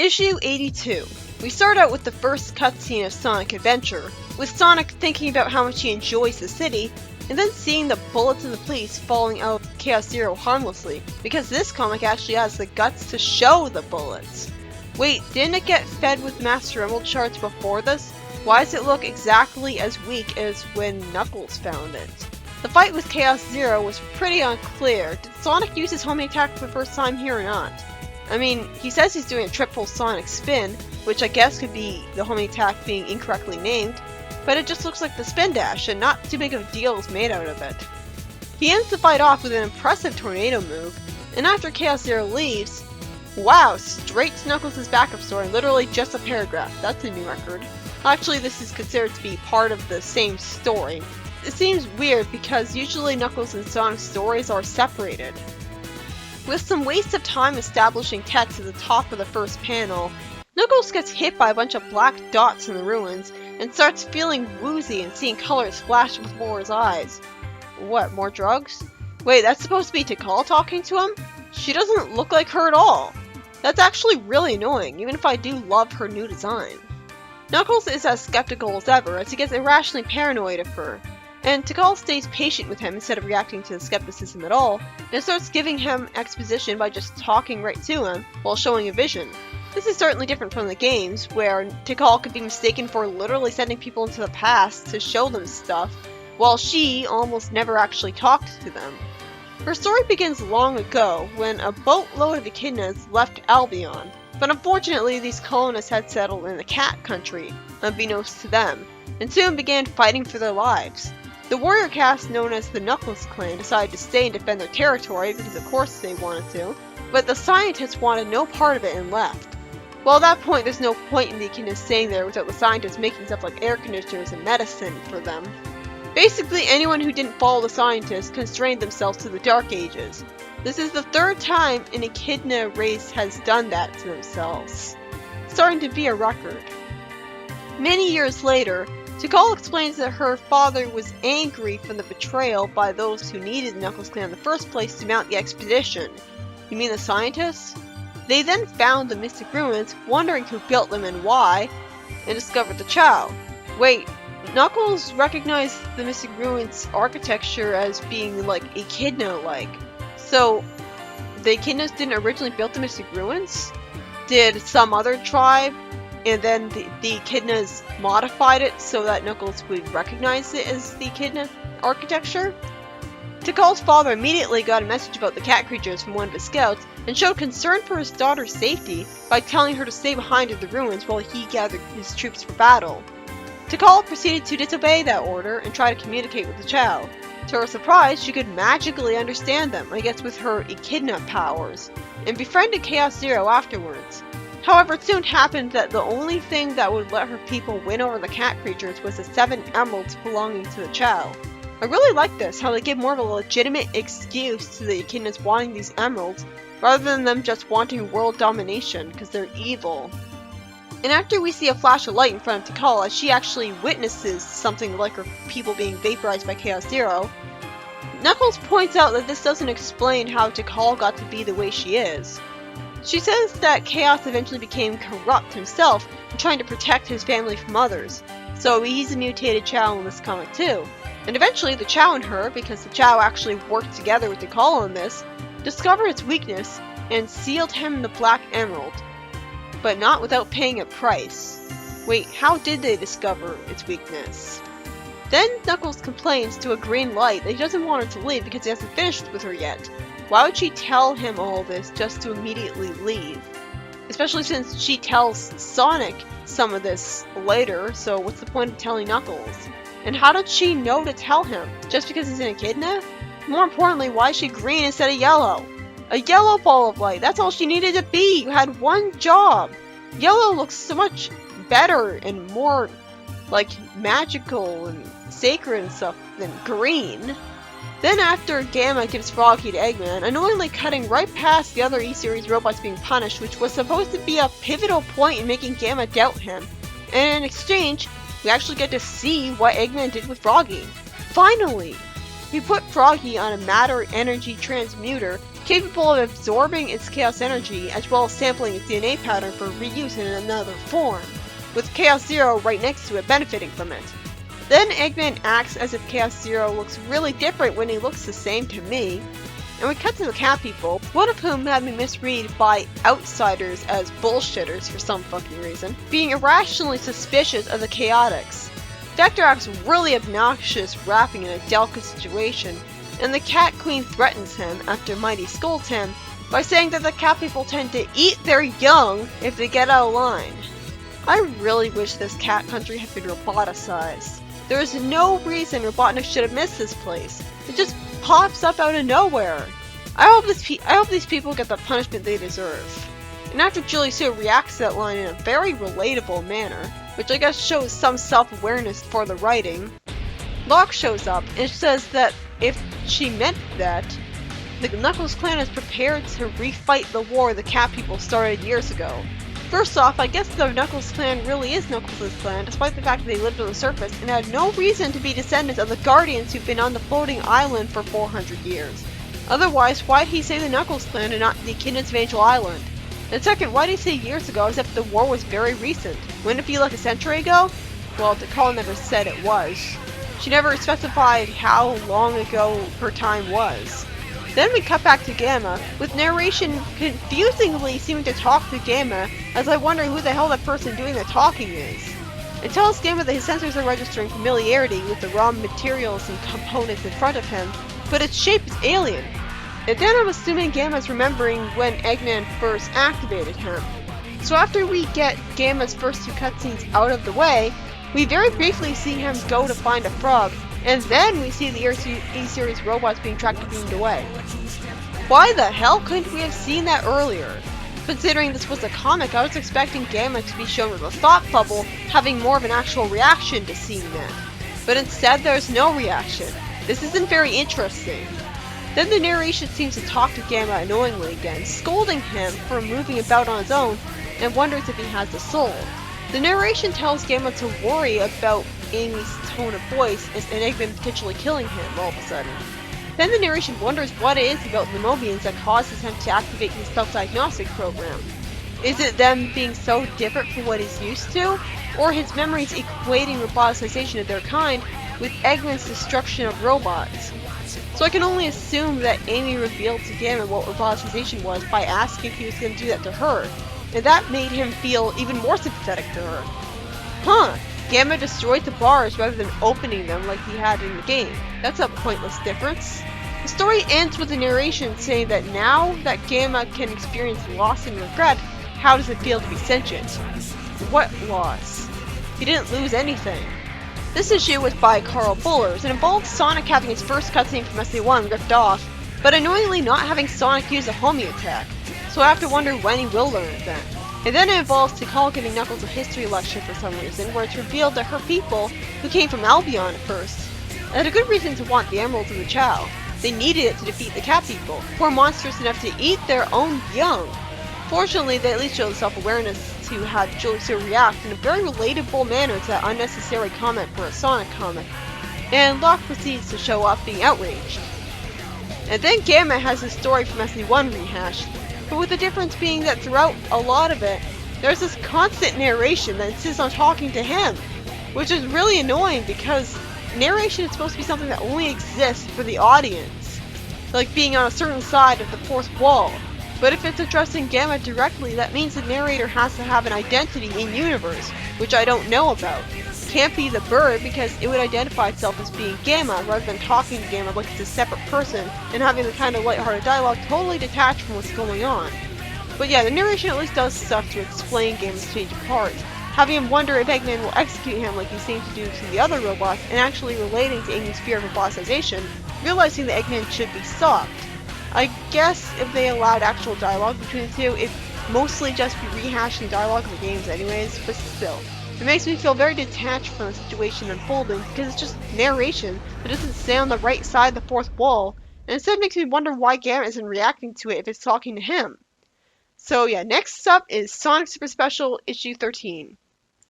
Issue 82. We start out with the first cutscene of Sonic Adventure, with Sonic thinking about how much he enjoys the city, and then seeing the bullets of the police falling out of Chaos Zero harmlessly, because this comic actually has the guts to show the bullets. Wait, didn't it get fed with Master Emerald shards before this? Why does it look exactly as weak as when Knuckles found it? The fight with Chaos Zero was pretty unclear. Did Sonic use his homing attack for the first time here or not? I mean, he says he's doing a triple Sonic spin, which I guess could be the homing attack being incorrectly named, but it just looks like the spin dash and not too big of a deal is made out of it. He ends the fight off with an impressive tornado move, and after Chaos Zero leaves, wow, straight to Knuckles' backup story, literally just a paragraph. That's a new record. Actually, this is considered to be part of the same story. It seems weird because usually Knuckles and Sonic's stories are separated. With some waste of time establishing text at the top of the first panel, Knuckles gets hit by a bunch of black dots in the ruins and starts feeling woozy and seeing colors flash before his eyes. What, more drugs? Wait, that's supposed to be Tikal talking to him? She doesn't look like her at all. That's actually really annoying, even if I do love her new design. Knuckles is as skeptical as ever as he gets irrationally paranoid of her, and Tikal stays patient with him instead of reacting to the skepticism at all, and starts giving him exposition by just talking right to him while showing a vision. This is certainly different from the games, where Tikal could be mistaken for literally sending people into the past to show them stuff, while she almost never actually talked to them. Her story begins long ago, when a boatload of echidnas left Albion, but unfortunately these colonists had settled in the Cat Country, unbeknownst to them, and soon began fighting for their lives. The warrior caste known as the Knuckles clan decided to stay and defend their territory because of course they wanted to, but the scientists wanted no part of it and left. Well, at that point there's no point in the echidnas staying there without the scientists making stuff like air conditioners and medicine for them. Basically anyone who didn't follow the scientists constrained themselves to the Dark Ages. This is the third time an echidna race has done that to themselves. Starting to be a record. Many years later, Tikal explains that her father was angry from the betrayal by those who needed the Knuckles clan in the first place to mount the expedition. You mean the scientists? They then found the Mystic Ruins, wondering who built them and why, and discovered the Chow. Wait, Knuckles recognized the Mystic Ruins architecture as being like echidna-like. So, the echidnas didn't originally build the Mystic Ruins? Did some other tribe and then the echidnas modified it so that Knuckles would recognize it as the echidna architecture? Tikal's father immediately got a message about the cat creatures from one of his scouts and showed concern for his daughter's safety by telling her to stay behind in the ruins while he gathered his troops for battle. Tikal proceeded to disobey that order and try to communicate with the Chow. To her surprise, she could magically understand them, I guess with her echidna powers, and befriended Chaos Zero afterwards. However, it soon happened that the only thing that would let her people win over the cat creatures was the 7 emeralds belonging to the Chow. I really like this, how they give more of a legitimate excuse to the echidnas wanting these emeralds, rather than them just wanting world domination, because they're evil. And after we see a flash of light in front of Tikal as she actually witnesses something like her people being vaporized by Chaos Zero, Knuckles points out that this doesn't explain how Tikal got to be the way she is. She says that Chaos eventually became corrupt himself, trying to protect his family from others, so he's a mutated Chow in this comic too. And eventually the Chow and her, because the Chow actually worked together with Tikal on this, discovered its weakness and sealed him the Black Emerald. But not without paying a price. Wait, how did they discover its weakness? Then Knuckles complains to a green light that he doesn't want her to leave because he hasn't finished with her yet. Why would she tell him all this just to immediately leave? Especially since she tells Sonic some of this later, so what's the point of telling Knuckles? And how did she know to tell him? Just because he's an echidna? More importantly, why is she green instead of yellow? A yellow ball of light, that's all she needed to be! You had one job! Yellow looks so much better and more, like, magical and sacred and stuff than green. Then after Gamma gives Froggy to Eggman, annoyingly cutting right past the other E-Series robots being punished, which was supposed to be a pivotal point in making Gamma doubt him. And in exchange, we actually get to see what Eggman did with Froggy. Finally! We put Froggy on a matter energy transmuter capable of absorbing its chaos energy as well as sampling its DNA pattern for reuse in another form, with Chaos Zero right next to it benefiting from it. Then Eggman acts as if Chaos Zero looks really different when he looks the same to me, and we cut to the cat people, one of whom had me misread by outsiders as bullshitters for some fucking reason, being irrationally suspicious of the Chaotix. Vector acts really obnoxious rapping in a delicate situation, and the Cat Queen threatens him after Mighty scolds him by saying that the cat people tend to eat their young if they get out of line. I really wish this cat country had been roboticized. There is no reason Robotnik should have missed this place. It just pops up out of nowhere. I hope these people get the punishment they deserve. And after Julie Sue reacts to that line in a very relatable manner, which I guess shows some self-awareness for the writing, Locke shows up and says that if she meant that, the Knuckles clan is prepared to refight the war the cat people started years ago. First off, I guess the Knuckles clan really is Knuckles' clan, despite the fact that they lived on the surface and had no reason to be descendants of the Guardians who've been on the floating island for 400 years. Otherwise, why'd he say the Knuckles clan and not the Echidnas of Angel Island? And second, why'd he say years ago as if the war was very recent? Wouldn't it be like a century ago? Well, Dakal never said it was. She never specified how long ago her time was. Then we cut back to Gamma, with narration confusingly seeming to talk to Gamma, as I wonder who the hell that person doing the talking is. It tells Gamma that his sensors are registering familiarity with the raw materials and components in front of him, but its shape is alien. And then I'm assuming Gamma's remembering when Eggman first activated him. So after we get Gamma's first two cutscenes out of the way, we very briefly see him go to find a frog, and then we see the E-Series robots being tracked and beamed away. Why the hell couldn't we have seen that earlier? Considering this was a comic, I was expecting Gamma to be shown with a thought bubble, having more of an actual reaction to seeing that. But instead there's no reaction. This isn't very interesting. Then the narration seems to talk to Gamma annoyingly again, scolding him for moving about on his own, and wonders if he has a soul. The narration tells Gamma to worry about Amy's tone of voice and Eggman potentially killing him all of a sudden. Then the narration wonders what it is about the Mobians that causes him to activate his self-diagnostic program. Is it them being so different from what he's used to? Or his memories equating roboticization of their kind with Eggman's destruction of robots? So I can only assume that Amy revealed to Gamma what roboticization was by asking if he was going to do that to her, and that made him feel even more sympathetic to her. Huh, Gamma destroyed the bars rather than opening them like he had in the game. That's a pointless difference. The story ends with the narration saying that now that Gamma can experience loss and regret, how does it feel to be sentient? What loss? He didn't lose anything. This issue was by Carl Bullers and involved Sonic having his first cutscene from SC1 ripped off, but annoyingly not having Sonic use a homie attack, so I have to wonder when he will learn it then. And then it involves Tikal giving Knuckles a history lecture for some reason, where it's revealed that her people, who came from Albion at first, had a good reason to want the Emeralds of the Chow. They needed it to defeat the cat people, who are monstrous enough to eat their own young. Fortunately, they at least show the self-awareness to have Julie Sue react in a very relatable manner to that unnecessary comment for a Sonic comic, and Locke proceeds to show up being outraged. And then Gamma has his story from SC1 rehashed, but with the difference being that throughout a lot of it, there's this constant narration that insists on talking to him, which is really annoying because narration is supposed to be something that only exists for the audience, like being on a certain side of the fourth wall. But if it's addressing Gamma directly, that means the narrator has to have an identity in-universe, which I don't know about. Can't be the bird because it would identify itself as being Gamma rather than talking to Gamma like it's a separate person and having the kind of lighthearted dialogue totally detached from what's going on. But yeah, the narration at least does stuff to explain Gamma's change of heart, having him wonder if Eggman will execute him like he seems to do to the other robots, and actually relating to Amy's fear of roboticization, realizing that Eggman should be stopped. I guess if they allowed actual dialogue between the two, it'd mostly just be rehashing dialogue in the games anyways, but still. It makes me feel very detached from the situation unfolding because it's just narration that doesn't stay on the right side of the fourth wall, and instead makes me wonder why Gamma isn't reacting to it if it's talking to him. So yeah, next up is Sonic Super Special issue 13.